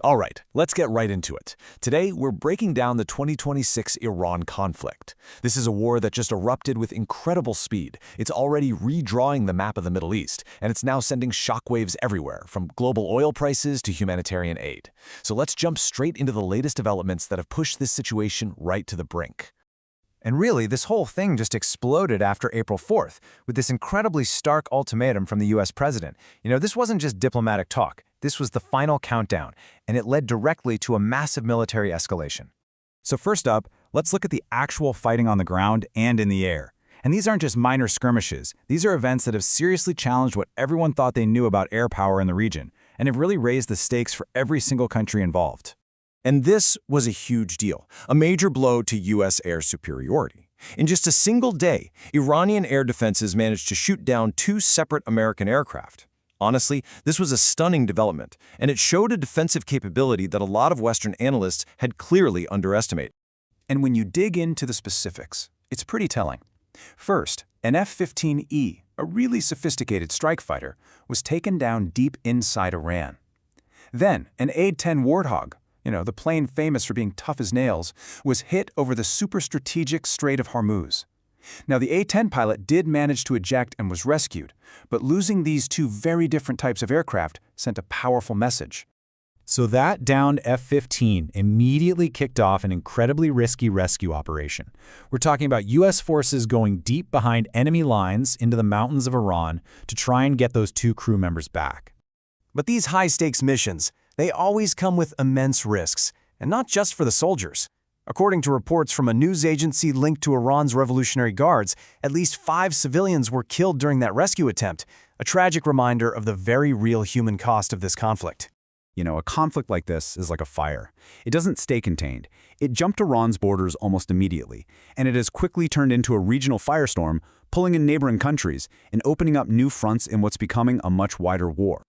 All right, let's get right into it. Today, we're breaking down the 2026 Iran conflict. This is a war that just erupted with incredible speed. It's already redrawing the map of the Middle East, and it's now sending shockwaves everywhere, from global oil prices to humanitarian aid. So let's jump straight into the latest developments that have pushed this situation right to the brink. And really, this whole thing just exploded after April 4th, with this incredibly stark ultimatum from the US president. This wasn't just diplomatic talk. This was the final countdown, and it led directly to a massive military escalation. So first up, let's look at the actual fighting on the ground and in the air. And these aren't just minor skirmishes. These are events that have seriously challenged what everyone thought they knew about air power in the region, and have really raised the stakes for every single country involved. And this was a huge deal, a major blow to U.S. air superiority. In just a single day, Iranian air defenses managed to shoot down 2 separate American aircraft. Honestly, this was a stunning development, and it showed a defensive capability that a lot of Western analysts had clearly underestimated. And when you dig into the specifics, it's pretty telling. First, an F-15E, a really sophisticated strike fighter, was taken down deep inside Iran. Then, an A-10 Warthog, the plane famous for being tough as nails, was hit over the super-strategic Strait of Hormuz. Now, the A-10 pilot did manage to eject and was rescued, but losing these 2 very different types of aircraft sent a powerful message. So that downed F-15 immediately kicked off an incredibly risky rescue operation. We're talking about U.S. forces going deep behind enemy lines into the mountains of Iran to try and get those 2 crew members back. But these high-stakes missions, they always come with immense risks, and not just for the soldiers. According to reports from a news agency linked to Iran's Revolutionary Guards, at least 5 civilians were killed during that rescue attempt, a tragic reminder of the very real human cost of this conflict. A conflict like this is like a fire. It doesn't stay contained. It jumped Iran's borders almost immediately, and it has quickly turned into a regional firestorm, pulling in neighboring countries and opening up new fronts in what's becoming a much wider war.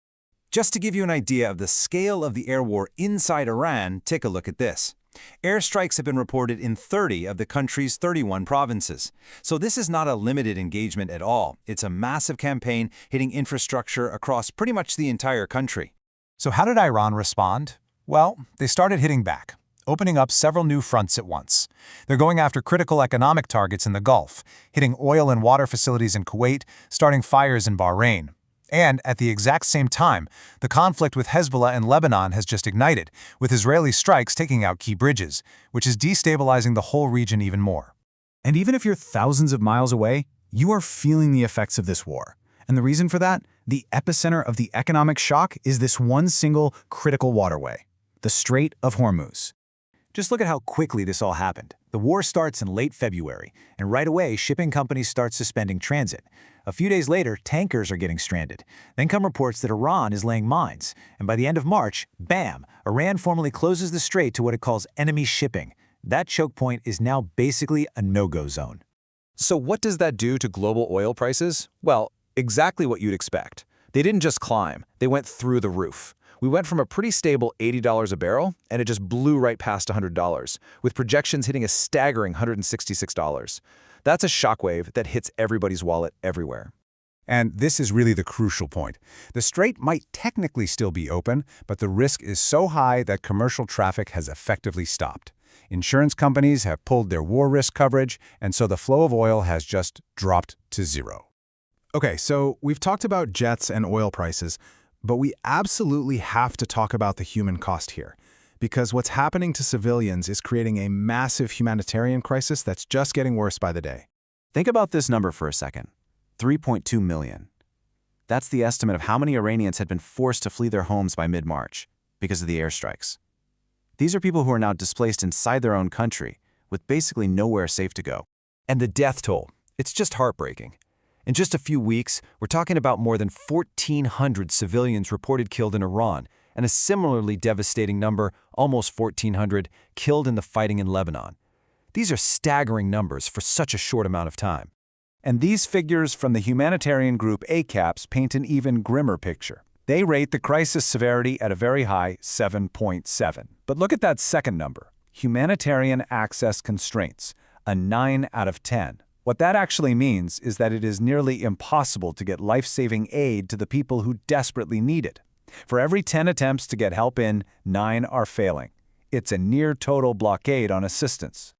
Just to give you an idea of the scale of the air war inside Iran, take a look at this. Airstrikes have been reported in 30 of the country's 31 provinces. So this is not a limited engagement at all. It's a massive campaign hitting infrastructure across pretty much the entire country. So how did Iran respond? Well, they started hitting back, opening up several new fronts at once. They're going after critical economic targets in the Gulf, hitting oil and water facilities in Kuwait, starting fires in Bahrain. And at the exact same time, the conflict with Hezbollah in Lebanon has just ignited, with Israeli strikes taking out key bridges, which is destabilizing the whole region even more. And even if you're thousands of miles away, you are feeling the effects of this war. And the reason for that? The epicenter of the economic shock is this one single critical waterway, the Strait of Hormuz. Just look at how quickly this all happened. The war starts in late February, and right away, shipping companies start suspending transit. A few days later, tankers are getting stranded. Then come reports that Iran is laying mines. And by the end of March, bam, Iran formally closes the strait to what it calls enemy shipping. That choke point is now basically a no-go zone. So what does that do to global oil prices? Well, exactly what you'd expect. They didn't just climb, they went through the roof. We went from a pretty stable $80 a barrel, and it just blew right past $100, with projections hitting a staggering $166. That's a shockwave that hits everybody's wallet everywhere. And this is really the crucial point. The strait might technically still be open, but the risk is so high that commercial traffic has effectively stopped. Insurance companies have pulled their war risk coverage, and so the flow of oil has just dropped to zero. Okay, so we've talked about jets and oil prices, but we absolutely have to talk about the human cost here, because what's happening to civilians is creating a massive humanitarian crisis that's just getting worse by the day. Think about this number for a second. 3.2 million. That's the estimate of how many Iranians had been forced to flee their homes by mid-March because of the airstrikes. These are people who are now displaced inside their own country, with basically nowhere safe to go. And the death toll, it's just heartbreaking. In just a few weeks, we're talking about more than 1,400 civilians reported killed in Iran, and a similarly devastating number, almost 1,400, killed in the fighting in Lebanon. These are staggering numbers for such a short amount of time. And these figures from the humanitarian group ACAPS paint an even grimmer picture. They rate the crisis severity at a very high 7.7. But look at that second number, humanitarian access constraints, a 9 out of 10. What that actually means is that it is nearly impossible to get life-saving aid to the people who desperately need it. For every 10 attempts to get help in, 9 are failing. It's a near-total blockade on assistance.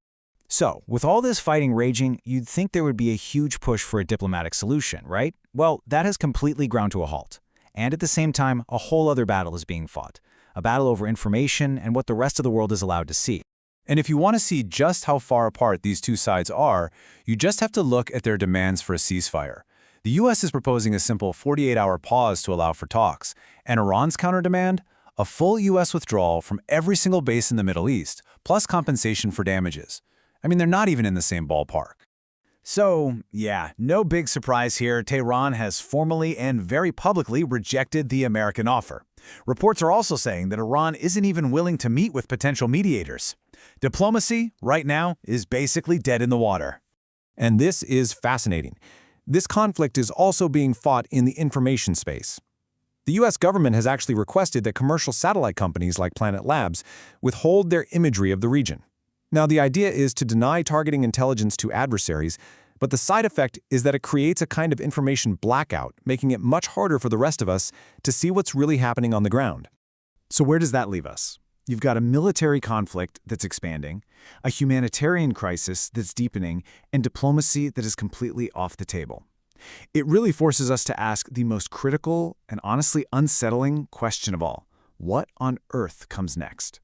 So, with all this fighting raging, you'd think there would be a huge push for a diplomatic solution, right? Well, that has completely ground to a halt. And at the same time, a whole other battle is being fought. A battle over information and what the rest of the world is allowed to see. And if you want to see just how far apart these two sides are, you just have to look at their demands for a ceasefire. The U.S. is proposing a simple 48-hour pause to allow for talks, and Iran's counter-demand? A full U.S. withdrawal from every single base in the Middle East, plus compensation for damages. I mean, they're not even in the same ballpark. So, yeah, no big surprise here. Tehran has formally and very publicly rejected the American offer. Reports are also saying that Iran isn't even willing to meet with potential mediators. Diplomacy, right now, is basically dead in the water. And this is fascinating. This conflict is also being fought in the information space. The U.S. government has actually requested that commercial satellite companies like Planet Labs withhold their imagery of the region. Now, the idea is to deny targeting intelligence to adversaries, but the side effect is that it creates a kind of information blackout, making it much harder for the rest of us to see what's really happening on the ground. So where does that leave us? You've got a military conflict that's expanding, a humanitarian crisis that's deepening, and diplomacy that is completely off the table. It really forces us to ask the most critical and honestly unsettling question of all. What on earth comes next?